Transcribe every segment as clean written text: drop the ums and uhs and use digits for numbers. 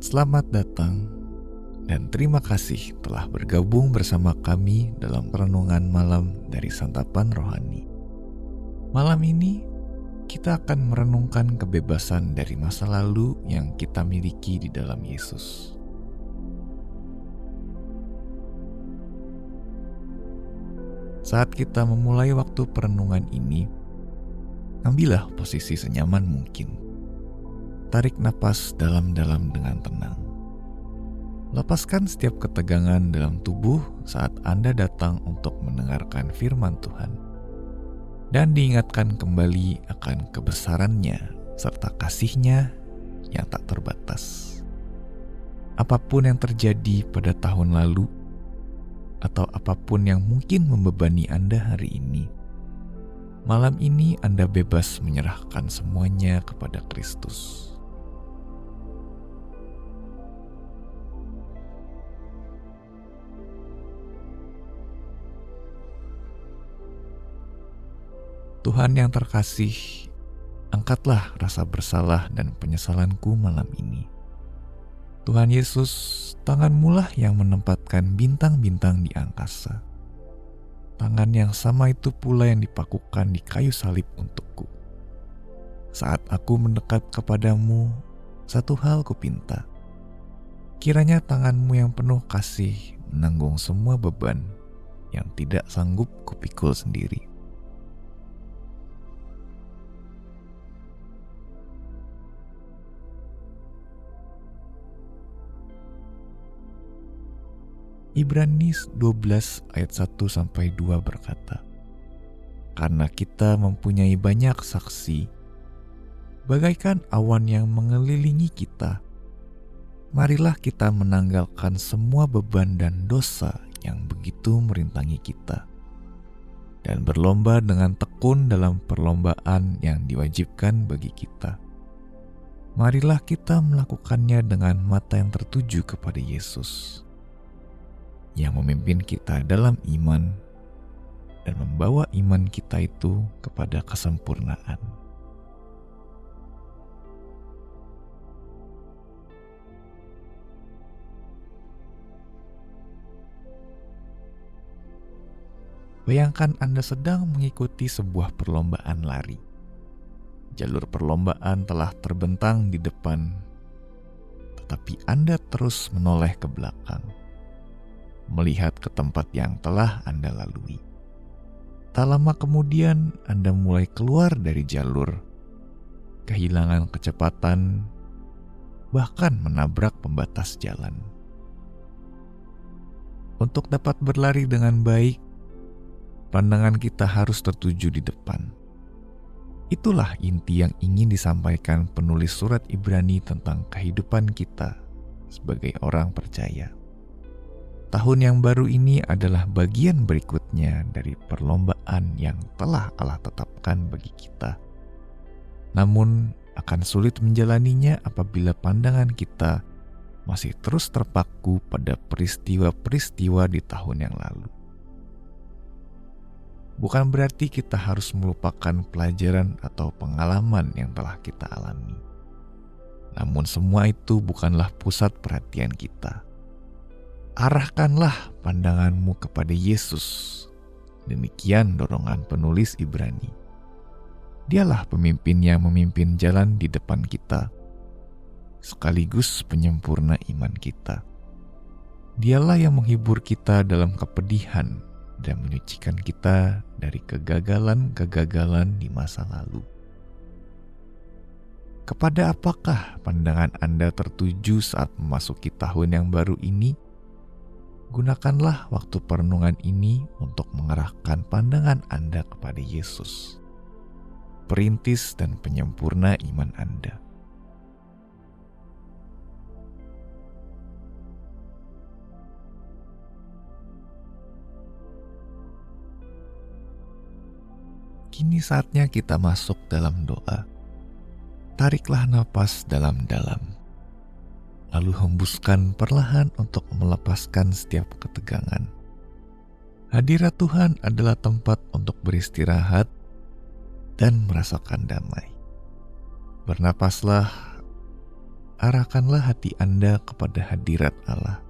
Selamat datang dan terima kasih telah bergabung bersama kami dalam renungan malam dari Santapan Rohani. Malam ini kita akan merenungkan kebebasan dari masa lalu yang kita miliki di dalam Yesus. Saat kita memulai waktu perenungan ini, ambillah posisi senyaman mungkin. Tarik napas dalam-dalam dengan tenang. Lepaskan setiap ketegangan dalam tubuh saat Anda datang untuk mendengarkan firman Tuhan. Dan diingatkan kembali akan kebesarannya serta kasih-Nya yang tak terbatas. Apapun yang terjadi pada tahun lalu, atau apapun yang mungkin membebani Anda hari ini, malam ini Anda bebas menyerahkan semuanya kepada Kristus. Tuhan yang terkasih, angkatlah rasa bersalah dan penyesalanku malam ini. Tuhan Yesus, tangan-Mu lah yang menempatkan bintang-bintang di angkasa. Tangan yang sama itu pula yang dipakukan di kayu salib untukku. Saat aku mendekat kepadamu, satu hal kupinta. Kiranya tangan-Mu yang penuh kasih menanggung semua beban yang tidak sanggup kupikul sendiri. Ibrani 12 ayat 1-2 berkata, "Karena kita mempunyai banyak saksi, bagaikan awan yang mengelilingi kita, marilah kita menanggalkan semua beban dan dosa yang begitu merintangi kita, dan berlomba dengan tekun dalam perlombaan yang diwajibkan bagi kita. Marilah kita melakukannya dengan mata yang tertuju kepada Yesus, yang memimpin kita dalam iman dan membawa iman kita itu kepada kesempurnaan." Bayangkan Anda sedang mengikuti sebuah perlombaan lari. Jalur perlombaan telah terbentang di depan, tetapi Anda terus menoleh ke belakang, melihat ke tempat yang telah Anda lalui. Tak lama kemudian Anda mulai keluar dari jalur, kehilangan kecepatan, bahkan menabrak pembatas jalan. Untuk dapat berlari dengan baik, pandangan kita harus tertuju di depan. Itulah inti yang ingin disampaikan penulis surat Ibrani tentang kehidupan kita sebagai orang percaya. Tahun yang baru ini adalah bagian berikutnya dari perlombaan yang telah Allah tetapkan bagi kita. Namun, akan sulit menjalaninya apabila pandangan kita masih terus terpaku pada peristiwa-peristiwa di tahun yang lalu. Bukan berarti kita harus melupakan pelajaran atau pengalaman yang telah kita alami. Namun semua itu bukanlah pusat perhatian kita. Arahkanlah pandanganmu kepada Yesus. Demikian dorongan penulis Ibrani. Dialah pemimpin yang memimpin jalan di depan kita, sekaligus penyempurna iman kita. Dialah yang menghibur kita dalam kepedihan dan menyucikan kita dari kegagalan-kegagalan di masa lalu. Kepada apakah pandangan Anda tertuju saat memasuki tahun yang baru ini? Gunakanlah waktu perenungan ini untuk mengarahkan pandangan Anda kepada Yesus, perintis dan penyempurna iman Anda. Kini saatnya kita masuk dalam doa. Tariklah napas dalam-dalam, lalu hembuskan perlahan untuk melepaskan setiap ketegangan. Hadirat Tuhan adalah tempat untuk beristirahat dan merasakan damai. Bernapaslah arahkanlah hati Anda kepada hadirat Allah.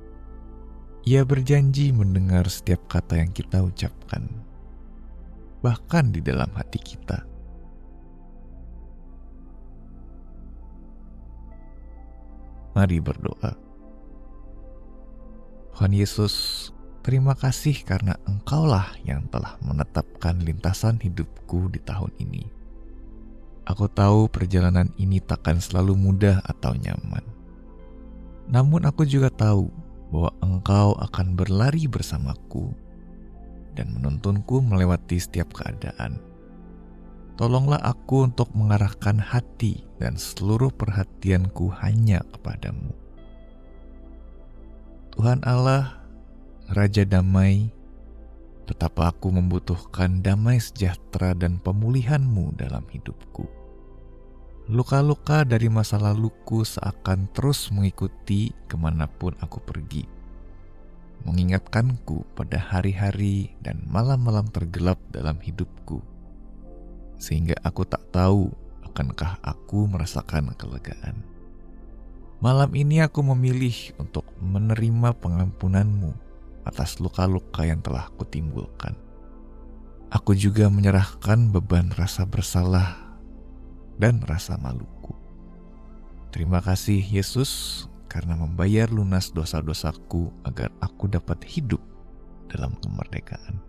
Ia berjanji mendengar setiap kata yang kita ucapkan, bahkan di dalam hati kita. Mari berdoa. Tuhan Yesus, terima kasih karena Engkaulah yang telah menetapkan lintasan hidupku di tahun ini. Aku tahu perjalanan ini takkan selalu mudah atau nyaman. Namun aku juga tahu bahwa Engkau akan berlari bersamaku dan menuntunku melewati setiap keadaan. Tolonglah aku untuk mengarahkan hati dan seluruh perhatianku hanya kepadamu. Tuhan Allah, Raja Damai, betapa aku membutuhkan damai sejahtera dan pemulihan-Mu dalam hidupku. Luka-luka dari masa laluku seakan terus mengikuti kemanapun aku pergi, mengingatkanku pada hari-hari dan malam-malam tergelap dalam hidupku, sehingga aku tak tahu akankah aku merasakan kelegaan. Malam ini aku memilih untuk menerima pengampunan-Mu atas luka-luka yang telah kutimbulkan. Aku juga menyerahkan beban rasa bersalah dan rasa maluku. Terima kasih Yesus karena membayar lunas dosa-dosaku agar aku dapat hidup dalam kemerdekaan.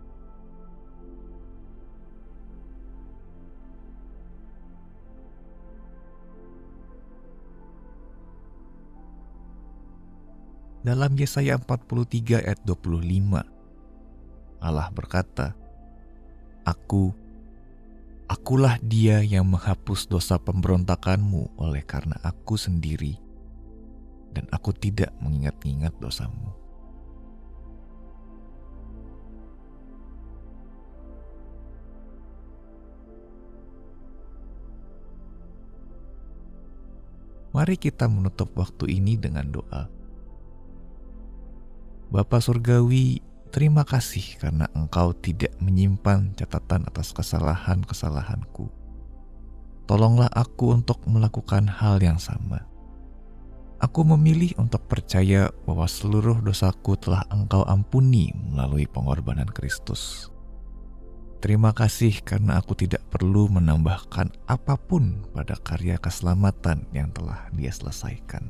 Dalam Yesaya 43 ayat 25, Allah berkata, Akulah Dia yang menghapus dosa pemberontakanmu oleh karena aku sendiri, dan aku tidak mengingat-ingat dosamu. Mari kita menutup waktu ini dengan doa. Bapa Surgawi, terima kasih karena Engkau tidak menyimpan catatan atas kesalahan-kesalahanku. Tolonglah aku untuk melakukan hal yang sama. Aku memilih untuk percaya bahwa seluruh dosaku telah Engkau ampuni melalui pengorbanan Kristus. Terima kasih karena aku tidak perlu menambahkan apapun pada karya keselamatan yang telah Dia selesaikan.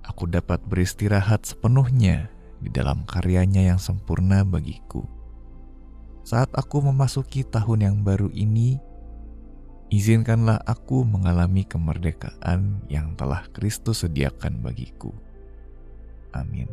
Aku dapat beristirahat sepenuhnya di dalam karyanya yang sempurna bagiku. Saat aku memasuki tahun yang baru ini, izinkanlah aku mengalami kemerdekaan yang telah Kristus sediakan bagiku. Amin.